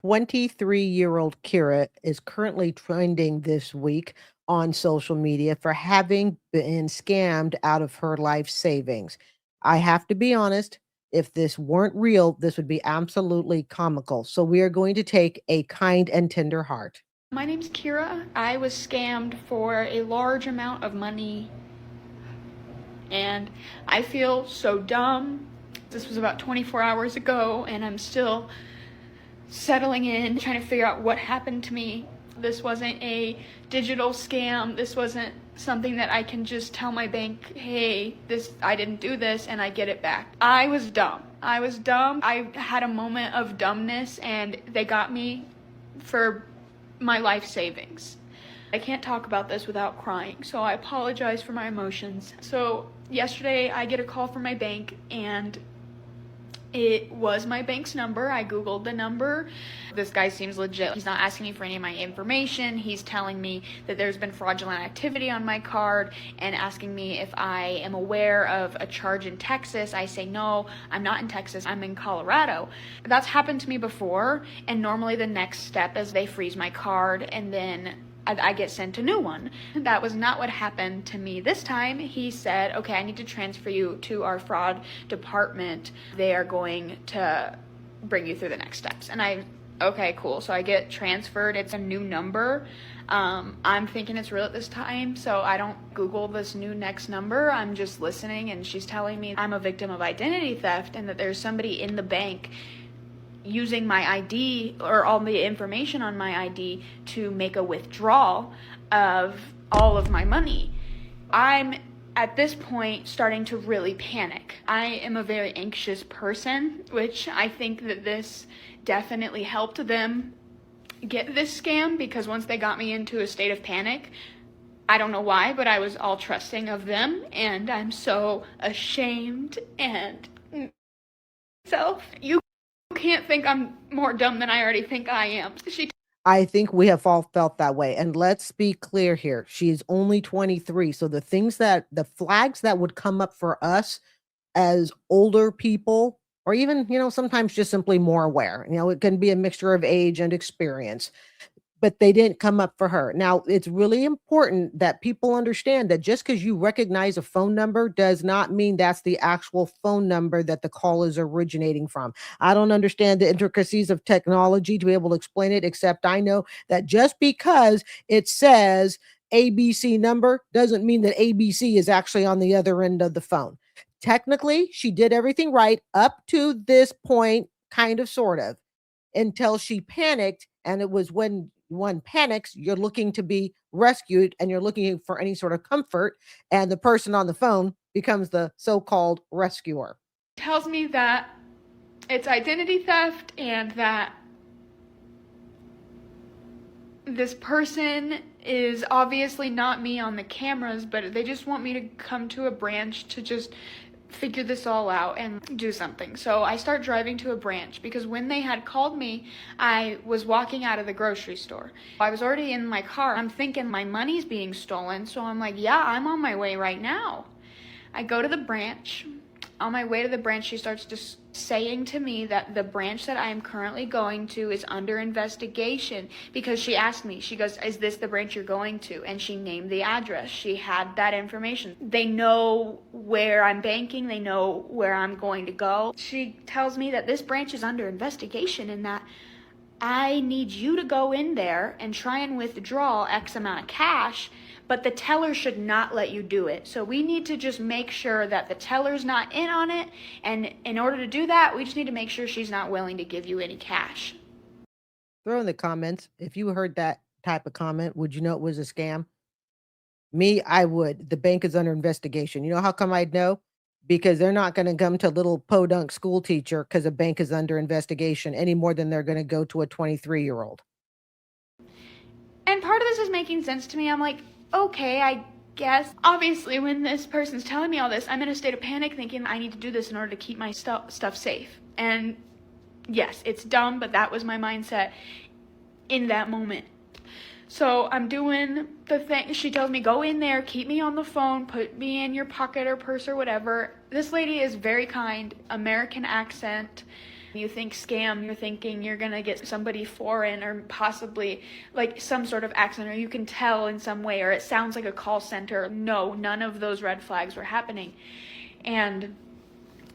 23-year-old Kira is currently trending this week on social media for having been scammed out of her life savings. I have to be honest, if this weren't real, this would be absolutely comical. So we are going to take a kind and tender heart. My name's Kira. I was scammed for a large amount of money and I feel so dumb. This was about 24 hours ago and I'm still settling in, trying to figure out what happened to me. This wasn't a digital scam. This wasn't something that I can just tell my bank, hey, I didn't do this, and I get it back. I was dumb. I had a moment of dumbness and they got me for my life savings. I can't talk about this without crying, so I apologize for my emotions. So yesterday I get a call from my bank and it was my bank's number. I googled the number. This guy seems legit. He's not asking me for any of my information. He's telling me that there's been fraudulent activity on my card and asking me if I am aware of a charge in Texas. I say no, I'm not in Texas, I'm in Colorado. That's happened to me before, and normally the next step is they freeze my card and then I get sent a new one. That was not what happened to me this time. He said, okay, I need to transfer you to our fraud department. They are going to bring you through the next steps. And okay, cool. So I get transferred. It's a new number. I'm thinking it's real at this time, so I don't Google this new next number. I'm just listening, and she's telling me I'm a victim of identity theft and that there's somebody in the bank using my ID or all the information on my ID to make a withdrawal of all of my money. I'm at this point starting to really panic. I am a very anxious person, which I think that this definitely helped them get this scam, because once they got me into a state of panic, I don't know why, but I was all trusting of them, and I'm so ashamed and you can't think I'm more dumb than I already think I am. I think we have all felt that way. And let's be clear here. She is only 23. So the flags that would come up for us as older people, or even, sometimes just simply more aware, it can be a mixture of age and experience, but they didn't come up for her. Now, it's really important that people understand that just because you recognize a phone number does not mean that's the actual phone number that the call is originating from. I don't understand the intricacies of technology to be able to explain it, except I know that just because it says ABC number doesn't mean that ABC is actually on the other end of the phone. Technically, she did everything right up to this point, kind of, sort of, until she panicked. And it was when one panics, you're looking to be rescued and you're looking for any sort of comfort. And the person on the phone becomes the so-called rescuer. Tells me that it's identity theft and that this person is obviously not me on the cameras, but they just want me to come to a branch to just figure this all out and do something. So I start driving to a branch, because when they had called me, I was walking out of the grocery store. I was already in my car. I'm thinking my money's being stolen, so I'm like, yeah, I'm on my way right now. I go to the branch. On my way to the branch, she starts just saying to me that the branch that I am currently going to is under investigation, because she asked me, she goes, is this the branch you're going to? And she named the address. She had that information. They know where I'm banking. They know where I'm going to go. She tells me that this branch is under investigation and that I need you to go in there and try and withdraw X amount of cash, but the teller should not let you do it. So we need to just make sure that the teller's not in on it, and in order to do that, we just need to make sure she's not willing to give you any cash. Throw in the comments if you heard that type of comment. Would you know it was a scam? Me, I would. The bank is under investigation. You know how come I'd know? Because they're not going to come to little podunk school teacher because a bank is under investigation any more than they're going to go to a 23-year-old. And part of this is making sense to me. I'm like, okay, I guess. Obviously, when this person's telling me all this, I'm in a state of panic thinking I need to do this in order to keep my stuff safe. And yes, it's dumb, but that was my mindset in that moment. So I'm doing the thing. She tells me, go in there, keep me on the phone, put me in your pocket or purse or whatever. This lady is very kind, American accent. You think scam, you're thinking you're gonna get somebody foreign or possibly like some sort of accent, or you can tell in some way, or it sounds like a call center. No, none of those red flags were happening. And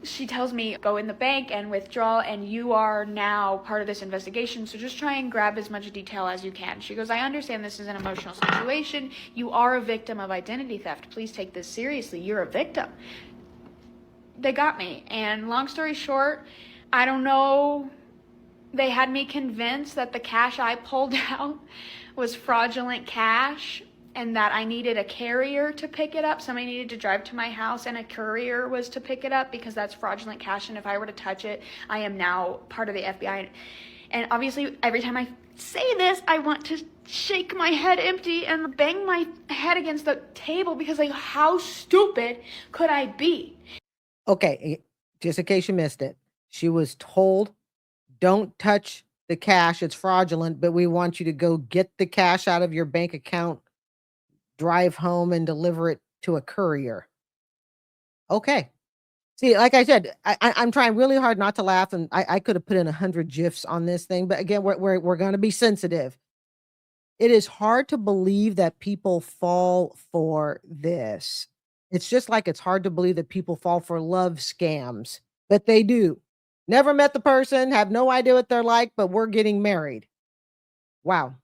she tells me, go in the bank and withdraw, and you are now part of this investigation, so just try and grab as much detail as you can. She goes, I understand this is an emotional situation. You are a victim of identity theft. Please take this seriously. You're a victim. They got me. And long story short, I don't know. They had me convinced that the cash I pulled out was fraudulent cash, and that I needed a carrier to pick it up. Somebody needed to drive to my house and a courier was to pick it up because that's fraudulent cash. And if I were to touch it, I am now part of the FBI. And obviously, every time I say this, I want to shake my head empty and bang my head against the table because, like, how stupid could I be? Okay, just in case you missed it, she was told, don't touch the cash, it's fraudulent, but we want you to go get the cash out of your bank account, drive home and deliver it to a courier. Okay. See, like I said, I'm trying really hard not to laugh, and I could have put in 100 GIFs on this thing, but again, we're going to be sensitive. It is hard to believe that people fall for this. It's just like it's hard to believe that people fall for love scams, but they do. Never met the person, have no idea what they're like, but we're getting married. Wow.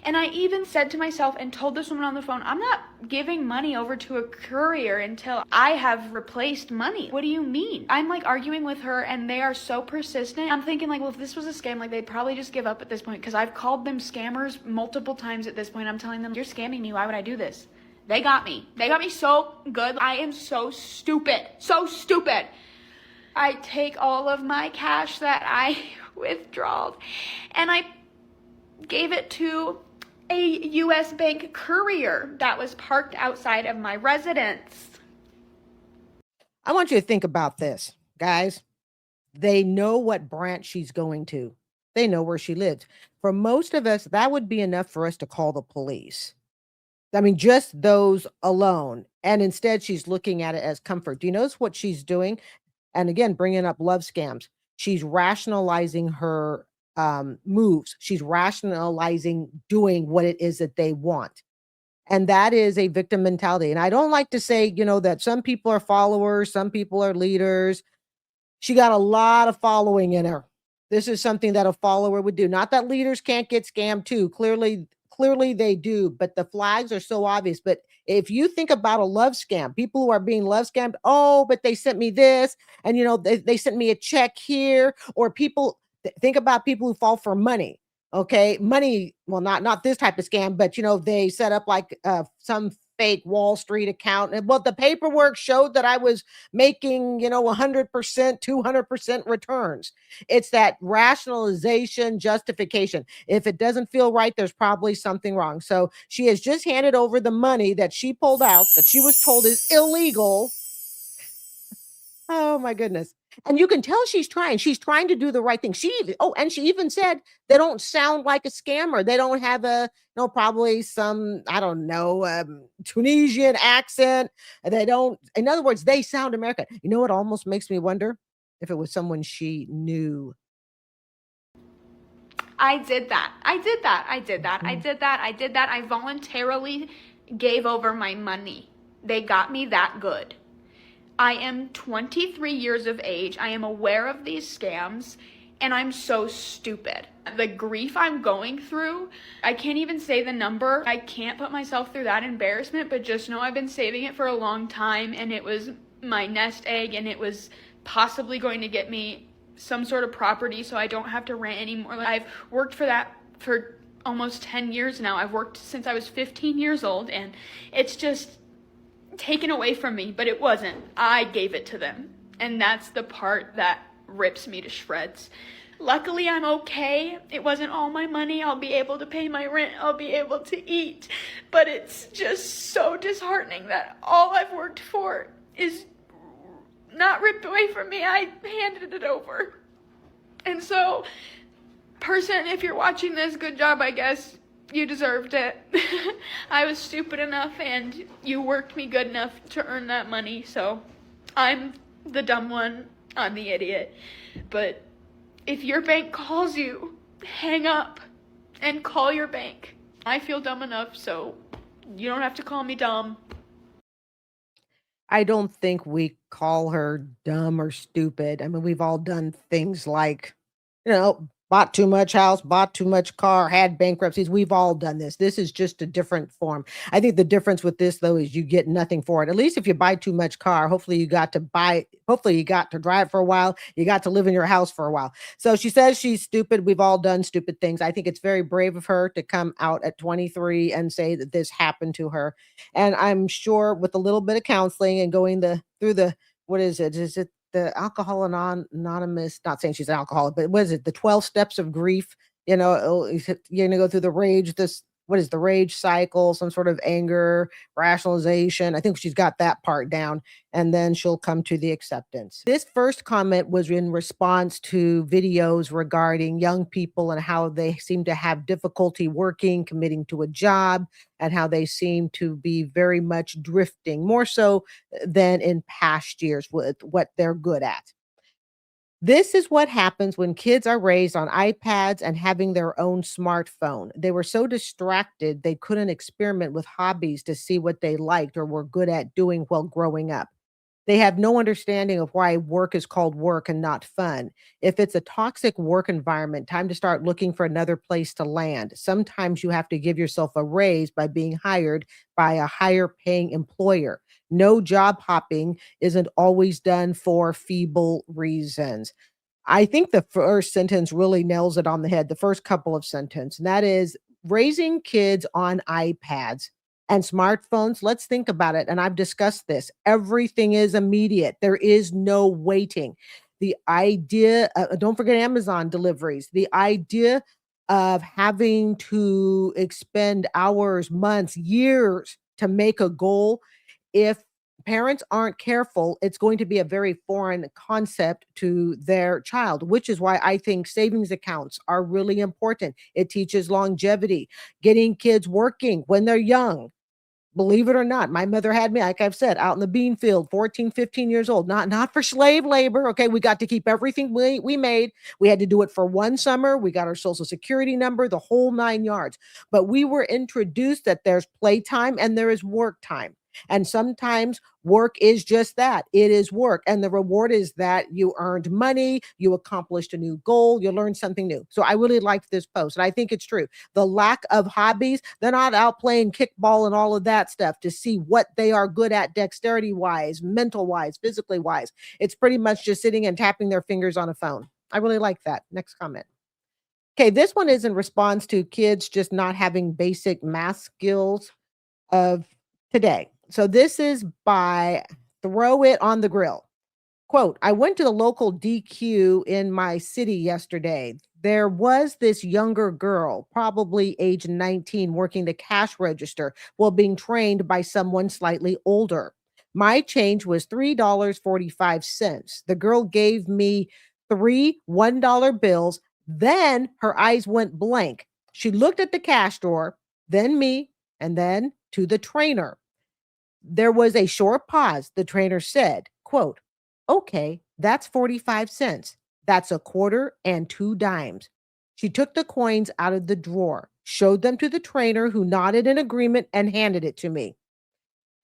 And I even said to myself and told this woman on the phone, I'm not giving money over to a courier until I have replaced money. What do you mean? I'm like arguing with her and they are so persistent. I'm thinking like, well, if this was a scam, like they'd probably just give up at this point because I've called them scammers multiple times at this point. I'm telling them, you're scamming me. Why would I do this? They got me. They got me so good. I am so stupid. So stupid. I take all of my cash that I withdrawed and I gave it to a U.S. bank courier that was parked outside of my residence. I want you to think about this, guys. They know what branch she's going to. They know where she lives. For most of us, that would be enough for us to call the police. I mean, just those alone. And instead, she's looking at it as comfort. Do you notice what she's doing? And again, bringing up love scams. She's rationalizing her moves. She's rationalizing doing what it is that they want. And that is a victim mentality. And I don't like to say, that some people are followers, some people are leaders. She got a lot of following in her. This is something that a follower would do. Not that leaders can't get scammed too. Clearly they do, but the flags are so obvious. But if you think about a love scam, people who are being love scammed, oh, but they sent me this, and they sent me a check here, or people think about people who fall for money. Okay, money, well, not this type of scam, but they set up like some fake Wall Street account. And well, the paperwork showed that I was making, 100%, 200% returns. It's that rationalization, justification. If it doesn't feel right, there's probably something wrong. So she has just handed over the money that she pulled out that she was told is illegal. Oh my goodness. And you can tell she's trying. She's trying to do the right thing. And she even said they don't sound like a scammer. They don't have probably some, I don't know, Tunisian accent. They don't, in other words, they sound American. You know what almost makes me wonder if it was someone she knew. I did that. I voluntarily gave over my money. They got me that good. I am 23 years of age. I am aware of these scams, and I'm so stupid. The grief I'm going through, I can't even say the number. I can't put myself through that embarrassment, but just know I've been saving it for a long time, and it was my nest egg, and it was possibly going to get me some sort of property so I don't have to rent anymore. I've worked for that for almost 10 years now. I've worked since I was 15 years old, and it's just taken away from me, but it wasn't. I gave it to them. And that's the part that rips me to shreds. Luckily, I'm okay. It wasn't all my money. I'll be able to pay my rent. I'll be able to eat. But it's just so disheartening that all I've worked for is not ripped away from me. I handed it over. And so, person, if you're watching this, good job, I guess. You deserved it. I was stupid enough and you worked me good enough to earn that money. So I'm the dumb one. I'm the idiot. But If your bank calls you, hang up and call your bank. I feel dumb enough, so you don't have to call me dumb. I don't think we call her dumb or stupid. I mean, we've all done things like, bought too much house, bought too much car, had bankruptcies. We've all done this. This is just a different form. I think the difference with this though is you get nothing for it. At least if you buy too much car, hopefully you got to drive for a while, you got to live in your house for a while. So she says she's stupid. We've all done stupid things. I think it's very brave of her to come out at 23 and say that this happened to her. And I'm sure with a little bit of counseling and going through the what is it? Is it the Anonymous? Not saying she's an alcoholic, but what is it? The 12 steps of grief. You're gonna go through the rage. This what is the rage cycle? Some sort of anger, rationalization. I think she's got that part down, and then she'll come to the acceptance. This first comment was in response to videos regarding young people and how they seem to have difficulty working, committing to a job, and how they seem to be very much drifting more so than in past years with what they're good at. This is what happens when kids are raised on iPads and having their own smartphone. They were so distracted they couldn't experiment with hobbies to see what they liked or were good at doing while growing up. They have no understanding of why work is called work and not fun. If it's a toxic work environment, time to start looking for another place to land. Sometimes you have to give yourself a raise by being hired by a higher paying employer. No, job hopping isn't always done for feeble reasons. I think the first sentence really nails it on the head, the first couple of sentences, and that is raising kids on iPads and smartphones. Let's think about it. And I've discussed this. Everything is immediate, there is no waiting. The idea, don't forget Amazon deliveries, the idea of having to expend hours, months, years to make a goal if parents aren't careful, it's going to be a very foreign concept to their child, which is why I think savings accounts are really important. It teaches longevity, getting kids working when they're young. Believe it or not, my mother had me, like I've said, out in the bean field, 14, 15 years old, not for slave labor. Okay. We got to keep everything we made. We had to do it for one summer. We got our social security number, the whole 9 yards. But we were introduced that there's playtime and there is work time. And sometimes work is just that. It is work. And the reward is that you earned money, you accomplished a new goal, you learned something new. So I really liked this post. And I think it's true. The lack of hobbies, they're not out playing kickball and all of that stuff to see what they are good at, dexterity wise, mental wise, physically wise. It's pretty much just sitting and tapping their fingers on a phone. I really like that. Next comment. Okay, this one is in response to kids just not having basic math skills of today. So this is by Throw It on the Grill. Quote, I went to the local DQ in my city yesterday. There was this younger girl, probably age 19, working the cash register while being trained by someone slightly older. My change was $3.45. The girl gave me three $1 bills. Then her eyes went blank. She looked at the cash drawer, then me, and then to the trainer. There was a short pause. The trainer said, quote, okay, that's 45 cents. That's a quarter and 2 dimes. She took the coins out of the drawer, showed them to the trainer who nodded in agreement and handed it to me.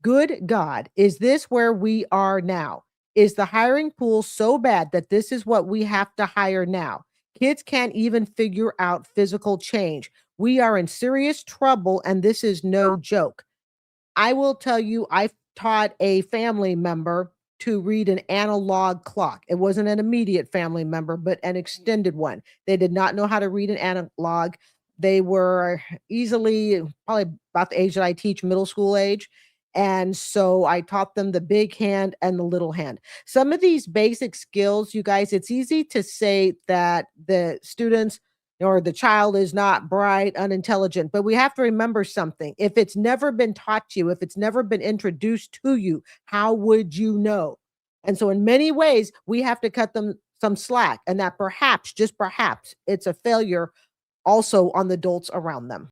Good God, is this where we are now? Is the hiring pool so bad that this is what we have to hire now? Kids can't even figure out physical change. We are in serious trouble, and this is no joke. I will tell you, I taught a family member to read an analog clock. It wasn't an immediate family member, but an extended one. They did not know how to read an analog. They were easily probably about the age that I teach, middle school age. And so I taught them the big hand and the little hand. Some of these basic skills, you guys, it's easy to say that the students or the child is not bright, unintelligent. But we have to remember something. If it's never been taught to you, if it's never been introduced to you, how would you know? And so, in many ways, we have to cut them some slack, and that perhaps, just perhaps, it's a failure also on the adults around them.